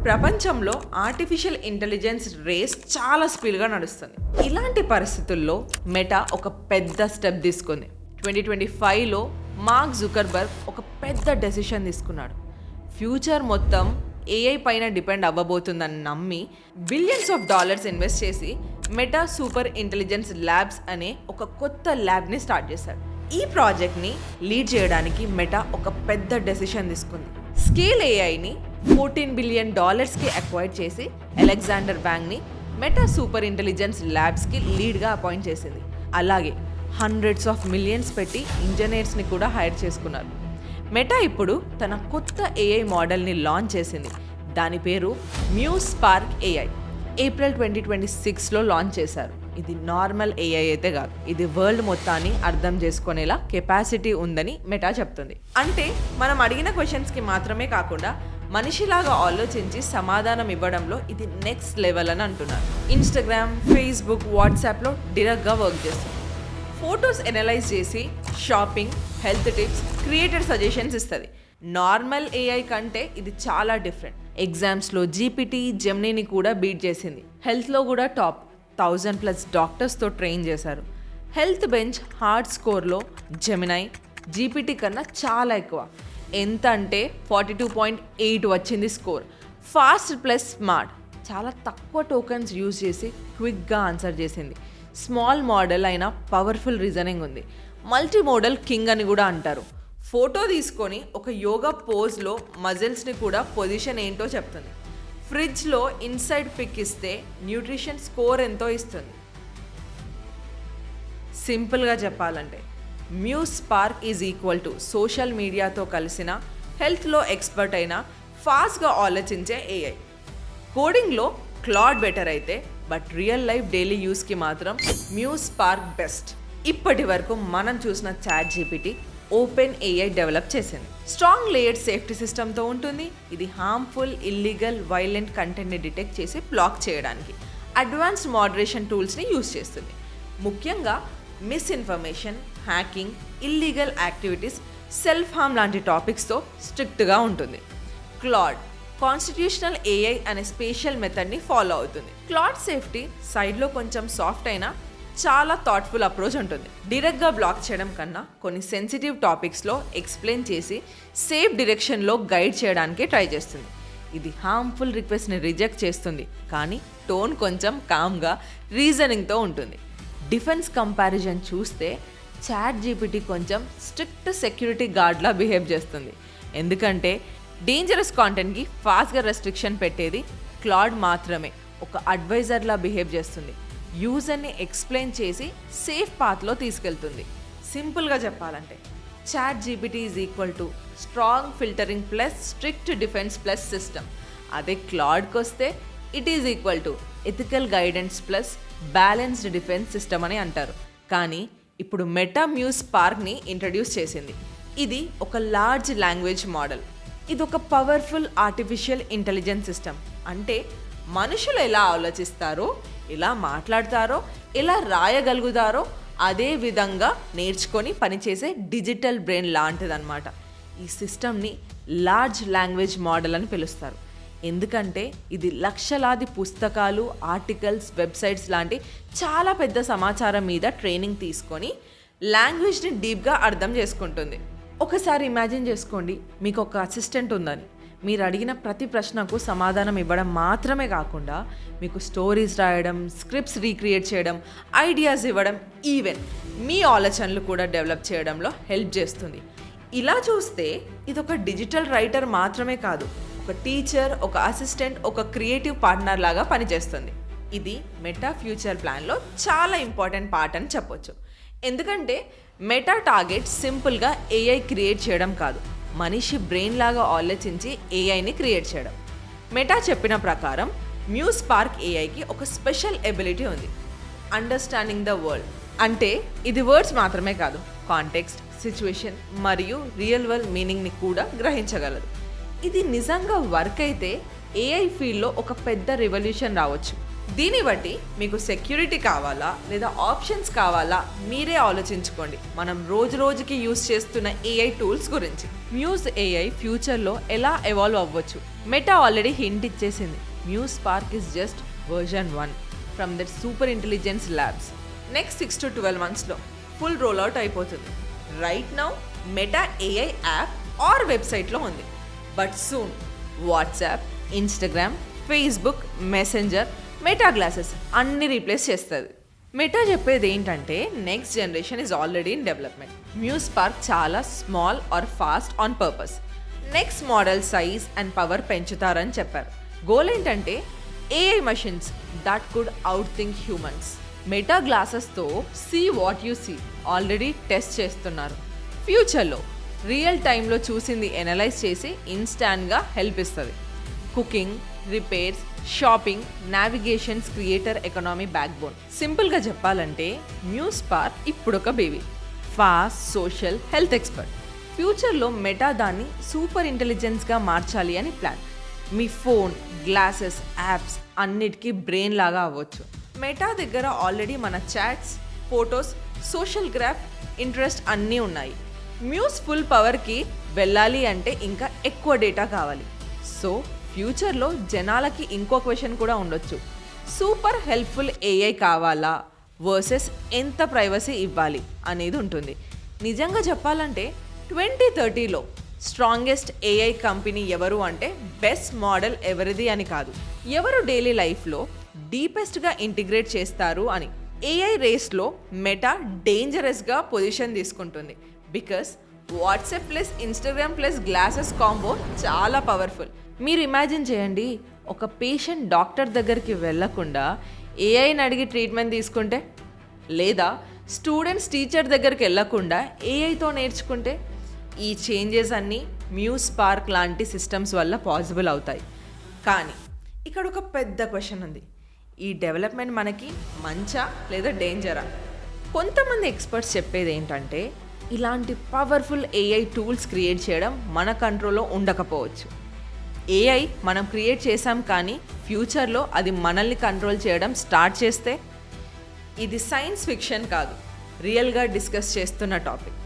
ప్రపంచంలో artificial intelligence race చాలా స్పీడ్గా నడుస్తుంది. ఇలాంటి పరిస్థితుల్లో మెటా ఒక పెద్ద స్టెప్ తీసుకుంది. 2025లో మార్క్ జుకర్బర్గ్ ఒక పెద్ద డెసిషన్ తీసుకున్నాడు. ఫ్యూచర్ మొత్తం ఏఐ పైన డిపెండ్ అవ్వబోతుందని నమ్మి బిలియన్స్ ఆఫ్ డాలర్స్ ఇన్వెస్ట్ చేసి మెటా సూపర్ ఇంటెలిజెన్స్ ల్యాబ్స్ అనే ఒక కొత్త ల్యాబ్ని స్టార్ట్ చేశాడు. ఈ ప్రాజెక్ట్ని లీడ్ చేయడానికి మెటా ఒక పెద్ద డెసిషన్ తీసుకుంది. స్కేల్ ఏఐని $14 బిలియన్ అక్వైర్ చేసి అలెగ్జాండర్ వ్యాంగ్ని మెటా సూపర్ ఇంటెలిజెన్స్ ల్యాబ్స్కి లీడ్గా అపాయింట్ చేసింది. అలాగే హండ్రెడ్స్ ఆఫ్ మిలియన్స్ పెట్టి ఇంజనీర్స్ని కూడా హైర్ చేసుకున్నారు. మెటా ఇప్పుడు తన కొత్త ఏఐ మోడల్ని లాంచ్ చేసింది. దాని పేరు మ్యూస్ స్పార్క్ ఏఐ. ఏప్రిల్ 2026లో లాంచ్ చేశారు. ఇది నార్మల్ ఏఐ అయితే కాదు, ఇది వరల్డ్ మొత్తాన్ని అర్థం చేసుకునేలా కెపాసిటీ ఉందని మెటా చెప్తుంది. అంటే మనం అడిగిన క్వశ్చన్స్కి మాత్రమే కాకుండా మనిషిలాగా ఆలోచించి సమాధానం ఇవ్వడంలో ఇది నెక్స్ట్ లెవెల్ అని అంటున్నారు. ఇన్స్టాగ్రామ్, ఫేస్బుక్, వాట్సాప్లో డైరెక్ట్గా వర్క్ చేస్తుంది. ఫొటోస్ ఎనలైజ్ చేసి shopping, health tips, creator suggestions ఇస్తుంది. నార్మల్ ఏఐ కంటే ఇది చాలా డిఫరెంట్. ఎగ్జామ్స్లో జీపీటీ, జెమినీని కూడా బీట్ చేసింది. హెల్త్లో కూడా టాప్ 1000+ డాక్టర్స్తో ట్రైన్ చేశారు. హెల్త్ బెంచ్ హార్డ్ స్కోర్లో జెమినై జీపీటీ కన్నా చాలా ఎక్కువ. ఎంత అంటే 42.8 వచ్చింది స్కోర్. ఫాస్ట్ ప్లస్ స్మార్ట్, చాలా తక్కువ టోకెన్స్ యూజ్ చేసి క్విక్గా ఆన్సర్ చేసింది. స్మాల్ మోడల్ అయినా పవర్ఫుల్ రీజనింగ్ ఉంది. మల్టీ మోడల్ కింగ్ అని కూడా అంటారు. ఫోటో తీసుకొని ఒక యోగా పోజ్లో మజిల్స్ని కూడా పొజిషన్ ఏంటో చెప్తుంది. ఫ్రిడ్జ్లో ఇన్సైడ్ పిక్ ఇస్తే న్యూట్రిషన్ స్కోర్ ఎంతో ఇస్తుంది. సింపుల్గా చెప్పాలంటే Muse Spark is equal to social మీడియాతో కలిసిన హెల్త్లో ఎక్స్పర్ట్ అయిన ఫాస్ట్గా ఆలోచించే ఏఐ. కోడింగ్లో క్లాడ్ బెటర్ అయితే బట్ రియల్ లైఫ్ డైలీ యూస్కి మాత్రం మ్యూస్ స్పార్క్ బెస్ట్. ఇప్పటి వరకు మనం చూసిన chat GPT Open AI develop చేసింది. స్ట్రాంగ్ లేయర్డ్ సేఫ్టీ సిస్టమ్తో ఉంటుంది. ఇది హార్మ్ఫుల్, ఇల్లీగల్, వైలెంట్ కంటెంట్ని డిటెక్ట్ చేసి బ్లాక్ చేయడానికి అడ్వాన్స్డ్ మోడరేషన్ టూల్స్ని యూజ్ చేస్తుంది. ముఖ్యంగా misinformation, hacking, illegal activities, self harm లాంటి టాపిక్స్తో స్ట్రిక్ట్గా ఉంటుంది. క్లాడ్ కాన్స్టిట్యూషనల్ ఏఐ అనే స్పెషల్ మెథడ్ని ఫాలో అవుతుంది. క్లాడ్ సేఫ్టీ సైడ్లో కొంచెం సాఫ్ట్ అయినా చాలా థాట్ఫుల్ అప్రోచ్ ఉంటుంది. డైరెక్ట్గా బ్లాక్ చేయడం కన్నా కొన్ని సెన్సిటివ్ టాపిక్స్లో ఎక్స్ప్లెయిన్ చేసి సేఫ్ డైరెక్షన్లో గైడ్ చేయడానికి ట్రై చేస్తుంది. ఇది హార్మ్ఫుల్ రిక్వెస్ట్ని రిజెక్ట్ చేస్తుంది, కానీ టోన్ కొంచెం కామ్గా, రీజనింగ్తో ఉంటుంది. డిఫెన్స్ కంపారిజన్ చూస్తే చాట్ జీపీటీ కొంచెం స్ట్రిక్ట్ సెక్యూరిటీ గార్డ్లా బిహేవ్ చేస్తుంది. ఎందుకంటే డేంజరస్ కాంటెంట్కి ఫాస్ట్గా రెస్ట్రిక్షన్ పెట్టేది క్లాడ్ మాత్రమే. ఒక అడ్వైజర్లా బిహేవ్ చేస్తుంది. యూజర్ని ఎక్స్ప్లెయిన్ చేసి సేఫ్ పాత్లో తీసుకెళ్తుంది. సింపుల్గా చెప్పాలంటే chat GPT is equal to strong filtering plus strict defence plus system. అదే క్లాడ్కి వస్తే it is equal to ethical guidance plus balanced defence system అని అంటారు. కానీ ఇప్పుడు మెటా మ్యూస్ స్పార్క్ని ఇంట్రడ్యూస్ చేసింది. ఇది ఒక లార్జ్ లాంగ్వేజ్ మోడల్. ఇది ఒక పవర్ఫుల్ ఆర్టిఫిషియల్ ఇంటెలిజెన్స్ సిస్టమ్. అంటే మనుషులు ఎలా ఆలోచిస్తారో, ఎలా మాట్లాడతారో, ఎలా రాయగలుగుతారో అదే విధంగా నేర్చుకొని పనిచేసే డిజిటల్ బ్రెయిన్ లాంటిదన్నమాట. ఈ సిస్టమ్ని లార్జ్ లాంగ్వేజ్ మోడల్ అని పిలుస్తారు. ఎందుకంటే ఇది లక్షలాది పుస్తకాలు, ఆర్టికల్స్, వెబ్సైట్స్ లాంటి చాలా పెద్ద సమాచారం మీద ట్రైనింగ్ తీసుకొని లాంగ్వేజ్ని డీప్గా అర్థం చేసుకుంటుంది. ఒకసారి ఇమాజిన్ చేసుకోండి, మీకు ఒక అసిస్టెంట్ ఉందని. మీరు అడిగిన ప్రతి ప్రశ్నకు సమాధానం ఇవ్వడం మాత్రమే కాకుండా మీకు స్టోరీస్ రాయడం, స్క్రిప్ట్స్ రీక్రియేట్ చేయడం, ఐడియాస్ ఇవ్వడం, ఈవెన్ మీ ఆలోచనలు కూడా డెవలప్ చేయడంలో హెల్ప్ చేస్తుంది. ఇలా చూస్తే ఇది ఒక డిజిటల్ రైటర్ మాత్రమే కాదు, ఒక టీచర్, ఒక అసిస్టెంట్, ఒక క్రియేటివ్ పార్ట్నర్ లాగా పనిచేస్తుంది. ఇది మెటా ఫ్యూచర్ ప్లాన్లో చాలా ఇంపార్టెంట్ పార్ట్ అని చెప్పొచ్చు. ఎందుకంటే మెటా టార్గెట్ సింపుల్గా ఏఐ క్రియేట్ చేయడం కాదు, మనిషి బ్రెయిన్ లాగా ఆలోచించి ఏఐని క్రియేట్ చేయడం. మెటా చెప్పిన ప్రకారం మ్యూస్ స్పార్క్ ఏఐకి ఒక స్పెషల్ ఎబిలిటీ ఉంది, అండర్స్టాండింగ్ ద వరల్డ్. అంటే ఇది వర్డ్స్ మాత్రమే కాదు, కాంటెక్స్ట్, సిచ్యువేషన్ మరియు రియల్ వరల్డ్ మీనింగ్ని కూడా గ్రహించగలదు. ఇది నిజంగా వర్క్ అయితే ఏఐ ఫీల్డ్లో ఒక పెద్ద రెవల్యూషన్ రావచ్చు. దీన్ని బట్టి మీకు సెక్యూరిటీ కావాలా లేదా ఆప్షన్స్ కావాలా మీరే ఆలోచించుకోండి. మనం రోజు రోజుకి యూస్ చేస్తున్న ఏఐ టూల్స్ గురించి. మ్యూజ్ ఏఐ ఫ్యూచర్లో ఎలా ఎవాల్వ్ అవ్వచ్చు? మెటా ఆల్రెడీ హింట్ ఇచ్చేసింది. Muse Spark is just version 1 from that super intelligence labs. Next 6 to 12 monthsలో ఫుల్ రోల్ అవుట్ అయిపోతుంది. Right now Meta AI app or వెబ్సైట్లో ఉంది. But soon WhatsApp, Instagram, Facebook, Messenger, Meta glasses అన్ని replace చేస్తుంది. Meta చెప్పేది ఏంటంటే next generation is already in development. Muse Spark చాలా small are fast on purpose. Next model size and power పెంచుతారని చెప్పారు. Goal ఏంటంటే AI machines that could out think humans. Meta గ్లాసెస్తో see what you see already test చేస్తున్నారు. ఫ్యూచర్లో real టైంలో చూసింది analyse చేసి ఇన్స్టాంట్గా హెల్ప్ ఇస్తుంది. Cooking, repairs, shopping, navigations, creator economy back bone. సింపుల్గా చెప్పాలంటే మ్యూజ్ స్పార్క్ ఇప్పుడు ఒక baby, fast, social, health expert. ఫ్యూచర్లో మెటా దాన్ని సూపర్ ఇంటెలిజెన్స్గా మార్చాలి అని ప్లాన్. మీ ఫోన్, గ్లాసెస్, యాప్స్ అన్నిటికీ బ్రెయిన్ లాగా అవ్వచ్చు. మెటా దగ్గర ఆల్రెడీ మన chats, photos, social graph, interest అన్నీ ఉన్నాయి. మ్యూజ్ ఫుల్ పవర్కి వెళ్ళాలి అంటే ఇంకా ఎక్కువ డేటా కావాలి. సో ఫ్యూచర్లో జనాలకి ఇంకో క్వశ్చన్ కూడా ఉండొచ్చు. సూపర్ హెల్ప్ఫుల్ ఏఐ కావాలా వర్సెస్ ఎంత ప్రైవసీ ఇవ్వాలి అనేది ఉంటుంది. నిజంగా చెప్పాలంటే 2030లో స్ట్రాంగెస్ట్ ఏఐ కంపెనీ ఎవరు అంటే బెస్ట్ మోడల్ ఎవరిది అని కాదు, ఎవరు డైలీ లైఫ్లో డీపెస్ట్గా ఇంటిగ్రేట్ చేస్తారు అని. ఏఐ రేస్లో మెటా డేంజరస్గా పొజిషన్ తీసుకుంటుంది. Because WhatsApp plus Instagram plus glasses combo చాలా పవర్ఫుల్. మీరు ఇమాజిన్ చేయండి, ఒక పేషెంట్ డాక్టర్ దగ్గరికి వెళ్ళకుండా ఏఐని అడిగి ట్రీట్మెంట్ తీసుకుంటే, లేదా స్టూడెంట్స్ టీచర్ దగ్గరికి వెళ్ళకుండా ఏఐతో నేర్చుకుంటే, ఈ చేంజెస్ అన్నీ మ్యూజ్ స్పార్క్ లాంటి సిస్టమ్స్ వల్ల పాసిబుల్ అవుతాయి. కానీ ఇక్కడ ఒక పెద్ద క్వశ్చన్ ఉంది. ఈ డెవలప్మెంట్ మనకి మంచా లేదా డేంజరా? కొంతమంది ఎక్స్పర్ట్స్ చెప్పేది ఏంటంటే ఇలాంటి పవర్ఫుల్ ఏఐ టూల్స్ క్రియేట్ చేయడం మన కంట్రోల్లో ఉండకపోవచ్చు. ఏఐ మనం క్రియేట్ చేసాం, కానీ ఫ్యూచర్లో అది మనల్ని కంట్రోల్ చేయడం స్టార్ట్ చేస్తే? ఇది సైన్స్ ఫిక్షన్ కాదు, రియల్గా డిస్కస్ చేస్తున్న టాపిక్.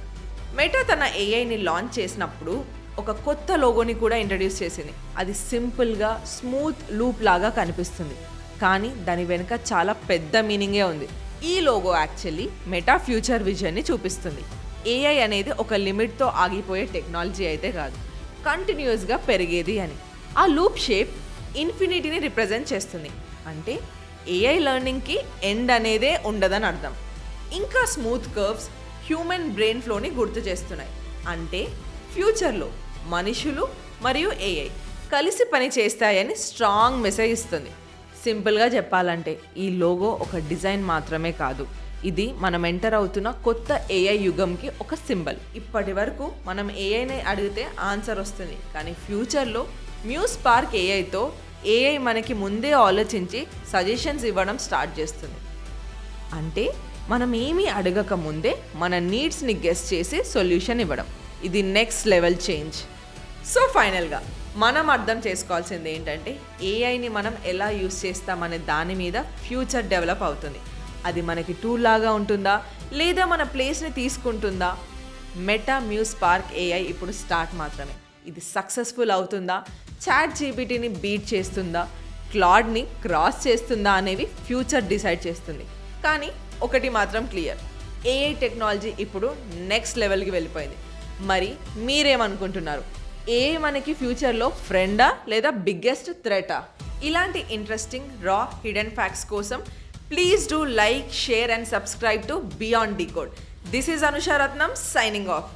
మెటా తన ఏఐని లాంచ్ చేసినప్పుడు ఒక కొత్త లోగోని కూడా ఇంట్రడ్యూస్ చేసింది. అది సింపుల్గా స్మూత్ లూప్ లాగా కనిపిస్తుంది, కానీ దాని వెనుక చాలా పెద్ద మీనింగే ఉంది. ఈ లోగో యాక్చువల్లీ మెటా ఫ్యూచర్ విజన్ని చూపిస్తుంది. ఏఐ అనేది ఒక లిమిట్తో ఆగిపోయే టెక్నాలజీ అయితే కాదు, కంటిన్యూస్గా పెరిగేది అని. ఆ లూప్ షేప్ ఇన్ఫినిటీని రిప్రజెంట్ చేస్తుంది. అంటే ఏఐ లెర్నింగ్కి ఎండ్ అనేదే ఉండదని అర్థం. ఇంకా స్మూత్ కర్వ్స్ హ్యూమన్ బ్రెయిన్ ఫ్లోని గుర్తు చేస్తున్నాయి. అంటే ఫ్యూచర్లో మనుషులు మరియు ఏఐ కలిసి పని చేస్తాయని స్ట్రాంగ్ మెసేజ్ ఇస్తుంది. సింపుల్గా చెప్పాలంటే ఈ లోగో ఒక డిజైన్ మాత్రమే కాదు, ఇది మనం ఎంటర్ అవుతున్న కొత్త ఏఐ యుగంకి ఒక సింబల్. ఇప్పటి వరకు మనం ఏఐని అడిగితే ఆన్సర్ వస్తుంది, కానీ ఫ్యూచర్లో మ్యూజ్ స్పార్క్ ఏఐతో ఏఐ మనకి ముందే ఆలోచించి సజెషన్స్ ఇవ్వడం స్టార్ట్ చేస్తుంది. అంటే మనం ఏమీ అడగక ముందే మన నీడ్స్ని గెస్ చేసి సొల్యూషన్ ఇవ్వడం. ఇది నెక్స్ట్ లెవెల్ చేంజ్. సో ఫైనల్గా మనం అర్థం చేసుకోవాల్సింది ఏంటంటే ఏఐని మనం ఎలా యూస్ చేస్తామనే దాని మీద ఫ్యూచర్ డెవలప్ అవుతుంది. అది మనకి టూల్ లాగా ఉంటుందా లేదా మన ప్లేస్ని తీసుకుంటుందా? మెటా మ్యూజ్ స్పార్క్ ఏఐ ఇప్పుడు స్టార్ట్ మాత్రమే. ఇది సక్సెస్ఫుల్ అవుతుందా, చాట్ జీపీటీని బీట్ చేస్తుందా, క్లాడ్ని క్రాస్ చేస్తుందా అనేవి ఫ్యూచర్ డిసైడ్ చేస్తుంది. కానీ ఒకటి మాత్రం క్లియర్, ఏఐ టెక్నాలజీ ఇప్పుడు నెక్స్ట్ లెవెల్కి వెళ్ళిపోయింది. మరి మీరేమనుకుంటున్నారు? ఏఐ మనకి ఫ్యూచర్లో ఫ్రెండా లేదా బిగ్గెస్ట్ థ్రెటా? ఇలాంటి ఇంట్రెస్టింగ్ రా హిడెన్ ఫ్యాక్ట్స్ కోసం please do like, share and subscribe to Beyond Decode. This is Anusha Ratnam signing off.